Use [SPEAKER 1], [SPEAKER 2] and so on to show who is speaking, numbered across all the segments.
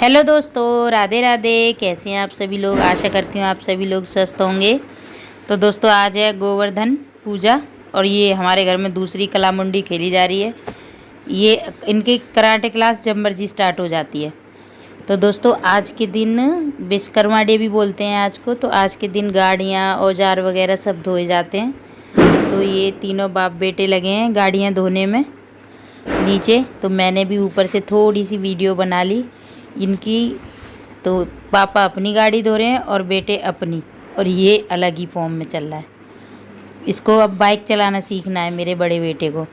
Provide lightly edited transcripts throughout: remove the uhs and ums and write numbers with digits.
[SPEAKER 1] Hello दोस्तों, राधे राधे। कैसे हैं आप सभी लोग? आशा करती हूँ आप सभी लोग स्वस्थ होंगे। तो दोस्तों, आज है गोवर्धन पूजा और ये हमारे घर में दूसरी कला मुंडी खेली जा रही है। ये इनकी कराटे क्लास जब मर्जी स्टार्ट हो जाती है। तो दोस्तों, आज के दिन विश्वकर्मा डे भी बोलते हैं आज को। तो आज के दिन गाड़ियाँ औजार वगैरह सब धोए जाते हैं। तो ये तीनों बाप बेटे लगे हैं गाड़ियाँ धोने में नीचे। तो मैंने भी ऊपर से थोड़ी सी वीडियो बना ली इनकी। तो पापा अपनी गाड़ी धो रहे हैं और बेटे अपनी, और ये अलग ही फॉर्म में चल रहा है। इसको अब बाइक चलाना सीखना है मेरे बड़े बेटे को,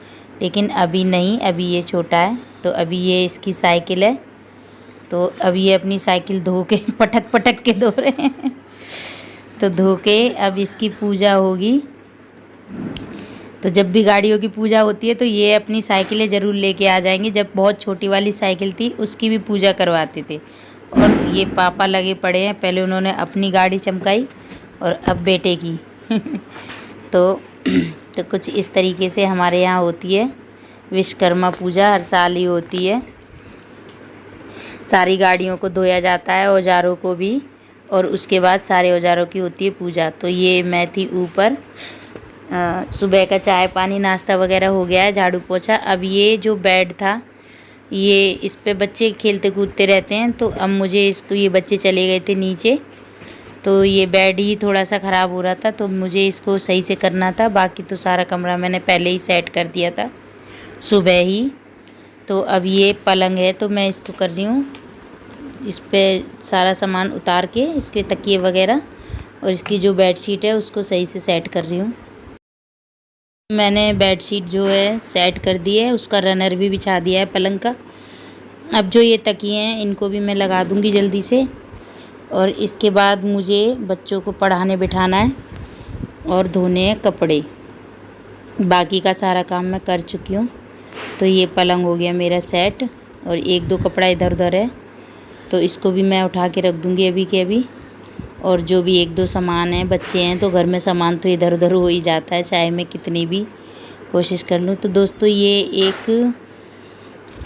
[SPEAKER 1] लेकिन अभी नहीं, अभी ये छोटा है। तो अभी ये इसकी साइकिल है, तो अभी ये अपनी साइकिल धो के पटक पटक के धो रहे हैं। तो धो के अब इसकी पूजा होगी। तो जब भी गाड़ियों की पूजा होती है तो ये अपनी साइकिलें ज़रूर लेके आ जाएंगे। जब बहुत छोटी वाली साइकिल थी उसकी भी पूजा करवाते थे। और ये पापा लगे पड़े हैं, पहले उन्होंने अपनी गाड़ी चमकाई और अब बेटे की। तो कुछ इस तरीके से हमारे यहाँ होती है विश्वकर्मा पूजा। हर साल ही होती है। सारी गाड़ियों को धोया जाता है, औजारों को भी, और उसके बाद सारे औजारों की होती है पूजा। तो ये मैं थी ऊपर, सुबह का चाय पानी नाश्ता वगैरह हो गया है, झाड़ू पोछा। अब ये जो बेड था, ये इस पे बच्चे खेलते कूदते रहते हैं। तो अब मुझे इसको, ये बच्चे चले गए थे नीचे, तो ये बेड ही थोड़ा सा ख़राब हो रहा था, तो मुझे इसको सही से करना था। बाकी तो सारा कमरा मैंने पहले ही सेट कर दिया था सुबह ही। तो अब ये पलंग है, तो मैं इसको कर रही हूँ, इस पर सारा सामान उतार के, इसके तकिए वगैरह और इसकी जो बेडशीट है उसको सही से सेट कर रही हूँ। मैंने बेडशीट जो है सेट कर दी है, उसका रनर भी बिछा दिया है पलंग का। अब जो ये तकिए हैं इनको भी मैं लगा दूंगी जल्दी से। और इसके बाद मुझे बच्चों को पढ़ाने बिठाना है और धोने हैं कपड़े। बाकी का सारा काम मैं कर चुकी हूँ। तो ये पलंग हो गया मेरा सेट, और एक दो कपड़ा इधर उधर है, तो इसको भी मैं उठा के रख दूँगी अभी के अभी। और जो भी एक दो सामान है, बच्चे हैं तो घर में सामान तो इधर उधर हो ही जाता है, चाहे मैं कितनी भी कोशिश कर लूँ। तो दोस्तों, ये एक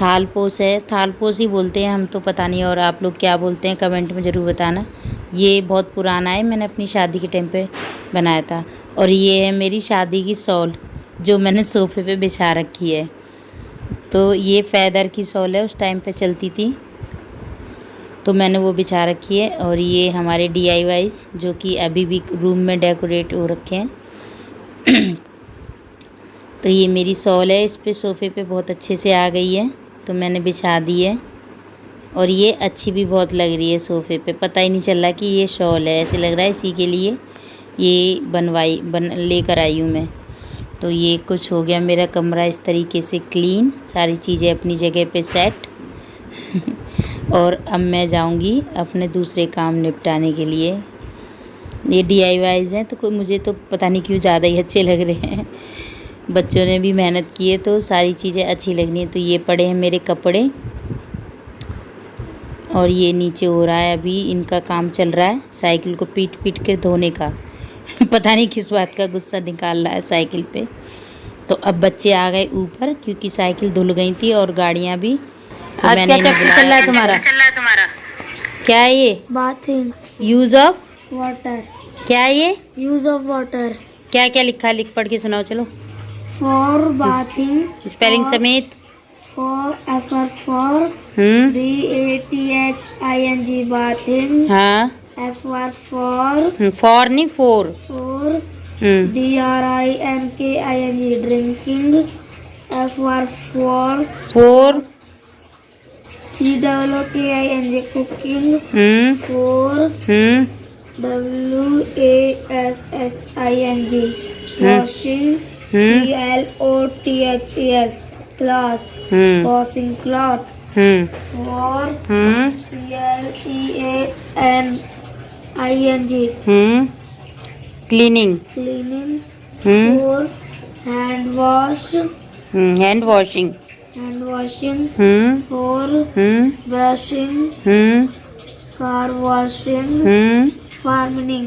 [SPEAKER 1] थालपोस है, थालपोस ही बोलते हैं हम तो, पता नहीं और आप लोग क्या बोलते हैं कमेंट में ज़रूर बताना। ये बहुत पुराना है, मैंने अपनी शादी के टाइम पे बनाया था। और ये है मेरी शादी की शॉल जो मैंने सोफ़े पे बिछा रखी है। तो ये फैदर की शॉल है, उस टाइम पे चलती थी, तो मैंने वो बिछा रखी है। और ये हमारे DIYs जो कि अभी भी रूम में डेकोरेट हो रखे हैं। तो ये मेरी शॉल है, इस पे सोफ़े पे बहुत अच्छे से आ गई है, तो मैंने बिछा दी है। और ये अच्छी भी बहुत लग रही है सोफ़े पे, पता ही नहीं चल रहा कि ये शॉल है, ऐसे लग रहा है इसी के लिए ये लेकर आई हूँ मैं। तो ये कुछ हो गया मेरा कमरा इस तरीके से क्लीन, सारी चीज़ें अपनी जगह पे सेट। और अब मैं जाऊंगी अपने दूसरे काम निपटाने के लिए। ये DIYs हैं, तो मुझे तो पता नहीं क्यों ज़्यादा ही अच्छे लग रहे हैं। बच्चों ने भी मेहनत की है, तो सारी चीज़ें अच्छी लगनी है। तो ये पड़े हैं मेरे कपड़े, और ये नीचे हो रहा है, अभी इनका काम चल रहा है साइकिल को पीट पीट के धोने का। पता नहीं किस बात का गुस्सा निकाल रहा है साइकिल पे। तो अब बच्चे आ गए ऊपर, क्योंकि साइकिल धुल गई थी और गाड़ियाँ भी। तो
[SPEAKER 2] आज
[SPEAKER 1] मैंने
[SPEAKER 2] क्या चल रहा है तुम्हारा?
[SPEAKER 1] क्या है ये?
[SPEAKER 2] Bathing
[SPEAKER 1] use of
[SPEAKER 2] water.
[SPEAKER 1] क्या है ये?
[SPEAKER 2] Use of water.
[SPEAKER 1] क्या क्या लिखा है, लिख पढ़ के सुनाओ चलो।
[SPEAKER 2] फॉर बाथिंग,
[SPEAKER 1] स्पेलिंग समेत।
[SPEAKER 2] For FR BATHING bathing.
[SPEAKER 1] हाँ।
[SPEAKER 2] FR फॉर,
[SPEAKER 1] फॉर नहीं, four.
[SPEAKER 2] For DRINKING drinking. FR for,
[SPEAKER 1] four.
[SPEAKER 2] COOKING cooking. For WASHING washing। CLOTHES cloth, washing cloth। for CLEANING
[SPEAKER 1] cleaning.
[SPEAKER 2] cleaning। for hand wash,
[SPEAKER 1] hand washing.
[SPEAKER 2] hand washing। for brushing, car washing। farming,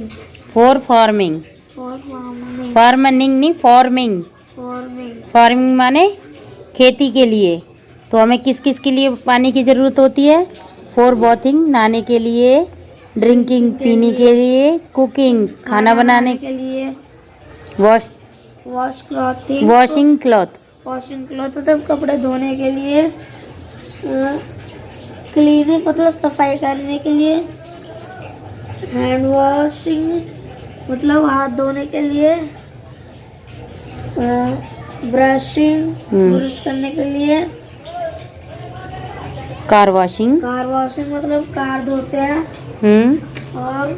[SPEAKER 1] for farming.
[SPEAKER 2] for farming,
[SPEAKER 1] फार्मनिंग नहीं, farming.
[SPEAKER 2] farming।
[SPEAKER 1] Farming माने खेती के लिए। तो हमें किस किस के लिए पानी की ज़रूरत होती है? फॉर बॉथिंग नहाने के लिए, ड्रिंकिंग पीने के लिए, कुकिंग खाना बनाने,
[SPEAKER 2] के लिए,
[SPEAKER 1] wash
[SPEAKER 2] wash clothing,
[SPEAKER 1] washing cloth,
[SPEAKER 2] washing cloth मतलब कपड़े धोने के लिए, क्लीनिंग मतलब सफाई करने के लिए, हैंड वॉशिंग मतलब हाथ धोने के लिए, ब्रशिंग ब्रश करने के लिए,
[SPEAKER 1] कार वॉशिंग,
[SPEAKER 2] कार वॉशिंग मतलब कार धोते हैं, और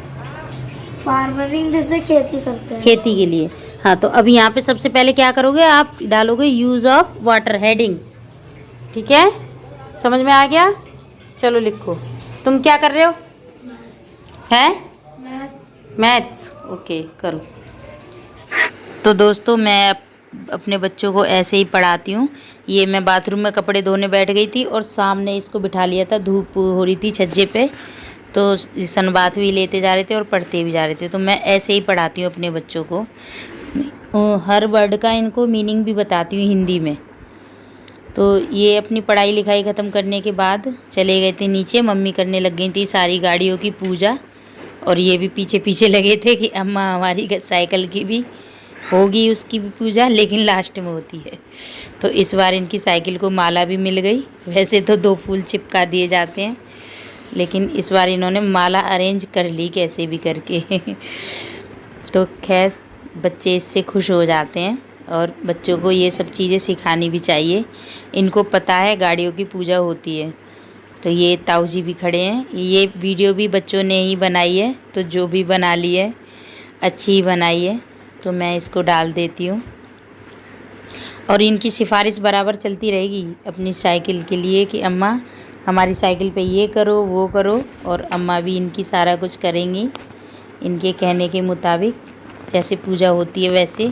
[SPEAKER 2] फार्मिंग जैसे खेती करते हैं,
[SPEAKER 1] खेती के लिए। हाँ, तो अभी यहाँ पे सबसे पहले क्या करोगे, आप डालोगे यूज ऑफ वाटर हेडिंग। ठीक है, समझ में आ गया? चलो लिखो। तुम क्या कर रहे हो? है मैथ्स। ओके, करो। तो दोस्तों, मैं अपने बच्चों को ऐसे ही पढ़ाती हूँ। ये मैं बाथरूम में कपड़े धोने बैठ गई थी और सामने इसको बिठा लिया था, धूप हो रही थी छज्जे पे, तो सनबाथ भी लेते जा रहे थे और पढ़ते भी जा रहे थे। तो मैं ऐसे ही पढ़ाती हूँ अपने बच्चों को, हर वर्ड का इनको मीनिंग भी बताती हूँ हिंदी में। तो ये अपनी पढ़ाई लिखाई ख़त्म करने के बाद चले गए थे नीचे, मम्मी करने लग गई थी सारी गाड़ियों की पूजा, और ये भी पीछे पीछे लगे थे कि अम्मा हमारी साइकिल की भी होगी, उसकी भी पूजा, लेकिन लास्ट में होती है। तो इस बार इनकी साइकिल को माला भी मिल गई। वैसे तो 2 फूल चिपका दिए जाते हैं, लेकिन इस बार इन्होंने माला अरेंज कर ली कैसे भी करके। तो खैर, बच्चे इससे खुश हो जाते हैं, और बच्चों को ये सब चीज़ें सिखानी भी चाहिए। इनको पता है गाड़ियों की पूजा होती है। तो ये ताऊ जी भी खड़े हैं। ये वीडियो भी बच्चों ने ही बनाई है, तो जो भी बना ली है अच्छी ही बनाई है, तो मैं इसको डाल देती हूँ। और इनकी सिफारिश बराबर चलती रहेगी अपनी साइकिल के लिए कि अम्मा हमारी साइकिल पे ये करो वो करो, और अम्मा भी इनकी सारा कुछ करेंगी इनके कहने के मुताबिक, जैसे पूजा होती है वैसे।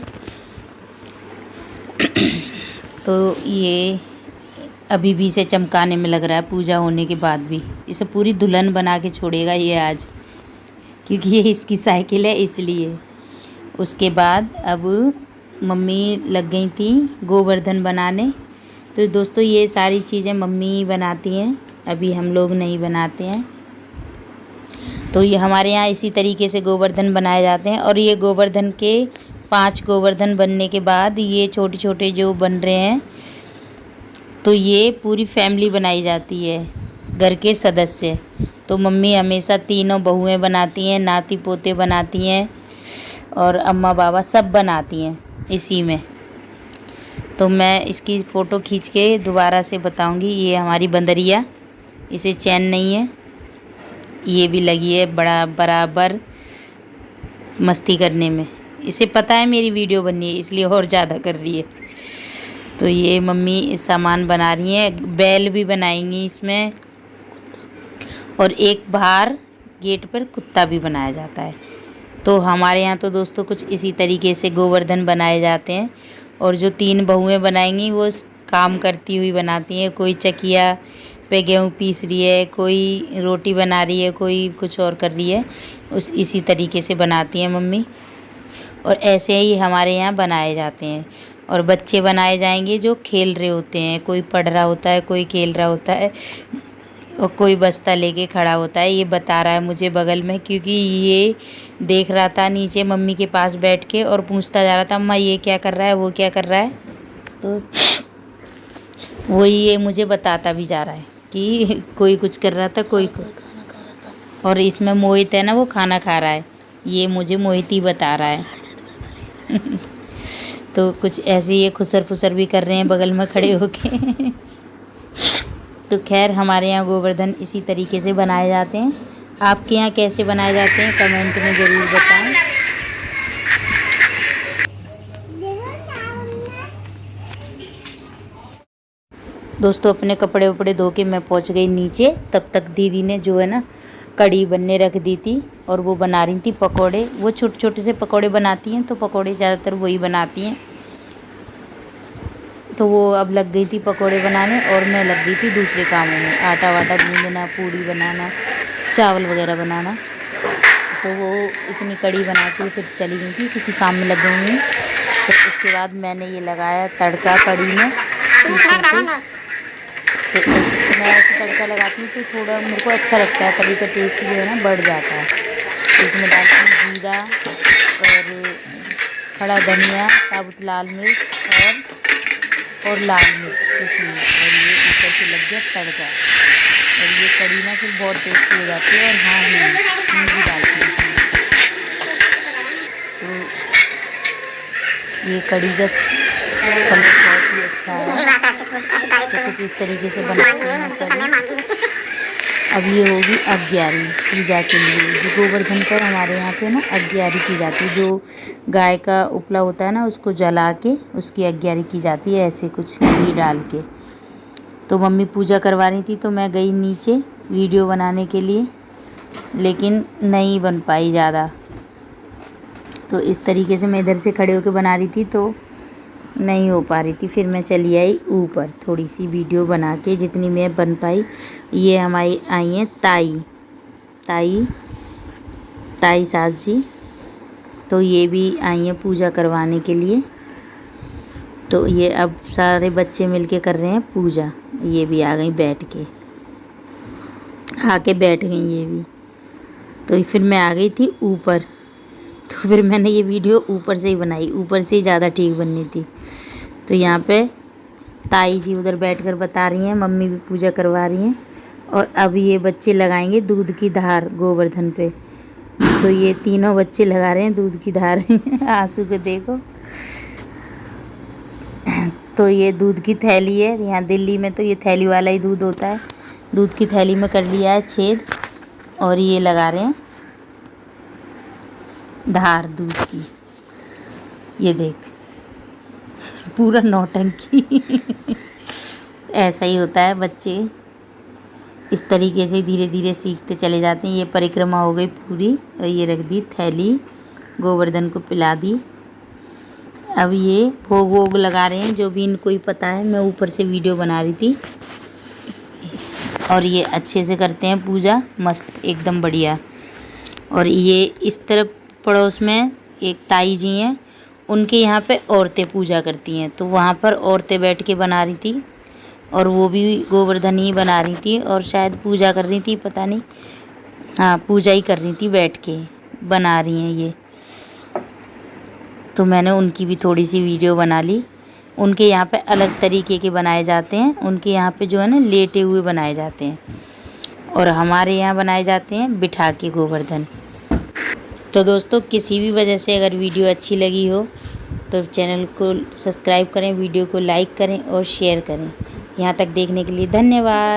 [SPEAKER 1] तो ये अभी भी इसे चमकाने में लग रहा है पूजा होने के बाद भी। इसे पूरी दुल्हन बना के छोड़ेगा ये आज, क्योंकि ये इसकी साइकिल है इसलिए। उसके बाद अब मम्मी लग गई थी गोवर्धन बनाने। तो दोस्तों, ये सारी चीज़ें मम्मी बनाती हैं, अभी हम लोग नहीं बनाते हैं। तो ये हमारे यहाँ इसी तरीके से गोवर्धन बनाए जाते हैं। और ये गोवर्धन के 5 गोवर्धन बनने के बाद ये छोटे छोटे जो बन रहे हैं, तो ये पूरी फैमिली बनाई जाती है, घर के सदस्य। तो मम्मी हमेशा तीनों बहुएं बनाती हैं, नाती पोते बनाती हैं, और अम्मा बाबा सब बनाती हैं इसी में। तो मैं इसकी फ़ोटो खींच के दोबारा से बताऊंगी। ये हमारी बंदरिया, इसे चैन नहीं है, ये भी लगी है बराबर मस्ती करने में। इसे पता है मेरी वीडियो बननी है, इसलिए और ज़्यादा कर रही है। तो ये मम्मी सामान बना रही हैं, बैल भी बनाएंगी इसमें, और एक बाहर गेट पर कुत्ता भी बनाया जाता है। तो हमारे यहाँ तो दोस्तों कुछ इसी तरीके से गोवर्धन बनाए जाते हैं। और जो 3 बहुएं बनाएंगी वो काम करती हुई बनाती हैं। कोई चकिया पे गेहूँ पीस रही है, कोई रोटी बना रही है, कोई कुछ और कर रही है, इसी तरीके से बनाती हैं मम्मी। और ऐसे ही हमारे यहाँ बनाए जाते हैं। और बच्चे बनाए जाएंगे जो खेल रहे होते हैं, कोई पढ़ रहा होता है, कोई खेल रहा होता है, और कोई बस्ता लेके खड़ा होता है। ये बता रहा है मुझे बगल में, क्योंकि ये देख रहा था नीचे मम्मी के पास बैठ के और पूछता जा रहा था, अम्मा ये क्या कर रहा है, वो क्या कर रहा है। तो वही ये मुझे बताता भी जा रहा है कि कोई कुछ कर रहा था, कोई और इसमें मोहित है ना, वो खाना खा रहा है। ये मुझे मोहित ही बता रहा है। तो कुछ ऐसे ये खुसर फुसर भी कर रहे हैं बगल में खड़े होके। तो खैर, हमारे यहाँ गोवर्धन इसी तरीके से बनाए जाते हैं। आपके यहाँ कैसे बनाए जाते हैं कमेंट में ज़रूर बताएं। दोस्तों, अपने कपड़े वपड़े धो के मैं पहुँच गई नीचे। तब तक दीदी ने जो है ना कड़ी बनने रख दी थी, और वो बना रही थी पकोड़े। वो छोटे छोटे से पकोड़े बनाती हैं, तो पकोड़े ज़्यादातर वही बनाती हैं। तो वो अब लग गई थी पकोड़े बनाने, और मैं लग गई थी दूसरे कामों में, आटा वाटा गूंदना, पूड़ी बनाना, चावल वगैरह बनाना। तो वो इतनी कड़ी बना के फिर चली गई थी, किसी काम में लग गई हूँ। तो उसके बाद मैंने ये लगाया तड़का कड़ी में पीछे से। तो मैं मैं ऐसे तड़का लगाती हूँ तो थोड़ा मेरे को अच्छा लगता है, कड़ी का टेस्ट जो है ना बढ़ जाता है। इसमें डालती हूँ जीरा और खड़ा धनिया, साबुत लाल मिर्च और लाल मिर्च कुटी, और ये ऊपर से लग गया तड़का। और ये कड़ी ना फिर बहुत टेस्टी हो जाती है। और हाँ हींग भी डालती हूँ। तो ये कड़ी का कलर बहुत ही अच्छा है। तो कुछ इस तरीके से बनाती हूँ कड़ी। अब ये होगी अग्यारी पूजा के लिए। जो गोवर्धन पर हमारे यहाँ पे ना अग्यारी की जाती है। जो गाय का उपला होता है ना, उसको जला के उसकी अग्यारी की जाती है, ऐसे कुछ घी डाल के। तो मम्मी पूजा करवा रही थी तो मैं गई नीचे वीडियो बनाने के लिए, लेकिन नहीं बन पाई ज़्यादा। तो इस तरीके से मैं इधर से खड़े होकर बना रही थी तो नहीं हो पा रही थी। फिर मैं चली आई ऊपर थोड़ी सी वीडियो बना के, जितनी मैं बन पाई। ये हमारी आई हैं ताई सास जी, तो ये भी आई हैं पूजा करवाने के लिए। तो ये अब सारे बच्चे मिलके कर रहे हैं पूजा। ये भी आ गई आके बैठ गई ये भी। तो फिर मैं आ गई थी ऊपर, तो फिर मैंने ये वीडियो ऊपर से ही बनाई, ऊपर से ही ज़्यादा ठीक बननी थी। तो यहाँ पे ताई जी उधर बैठकर बता रही हैं, मम्मी भी पूजा करवा रही हैं। और अब ये बच्चे लगाएंगे दूध की धार गोवर्धन पे। तो ये तीनों बच्चे लगा रहे हैं दूध की धार। आंसू को देखो। तो ये दूध की थैली है, यहाँ दिल्ली में तो ये थैली वाला ही दूध होता है। दूध की थैली में कर लिया है छेद और ये लगा रहे हैं धार दूध की। ये देख पूरा नौटंकी। ऐसा ही होता है, बच्चे इस तरीके से धीरे धीरे सीखते चले जाते हैं। ये परिक्रमा हो गई पूरी और ये रख दी थैली, गोवर्धन को पिला दी। अब ये भोग वोग लगा रहे हैं, जो भी इनको ही पता है। मैं ऊपर से वीडियो बना रही थी। और ये अच्छे से करते हैं पूजा, मस्त एकदम बढ़िया। और ये इस तरफ पड़ोस में एक ताई जी हैं, उनके यहाँ पे औरतें पूजा करती हैं। तो वहाँ पर औरतें बैठ के बना रही थी और वो भी गोवर्धन ही बना रही थी और शायद पूजा कर रही थी, पता नहीं। हाँ, पूजा ही कर रही थी, बैठ के बना रही हैं ये। तो मैंने उनकी भी थोड़ी सी वीडियो बना ली। उनके यहाँ पे अलग तरीके के बनाए जाते हैं। उनके यहाँ पे जो है ना लेटे हुए बनाए जाते हैं, और हमारे यहाँ बनाए जाते हैं बिठा के गोवर्धन। तो दोस्तों, किसी भी वजह से अगर वीडियो अच्छी लगी हो तो चैनल को सब्सक्राइब करें, वीडियो को लाइक करें और शेयर करें। यहाँ तक देखने के लिए धन्यवाद।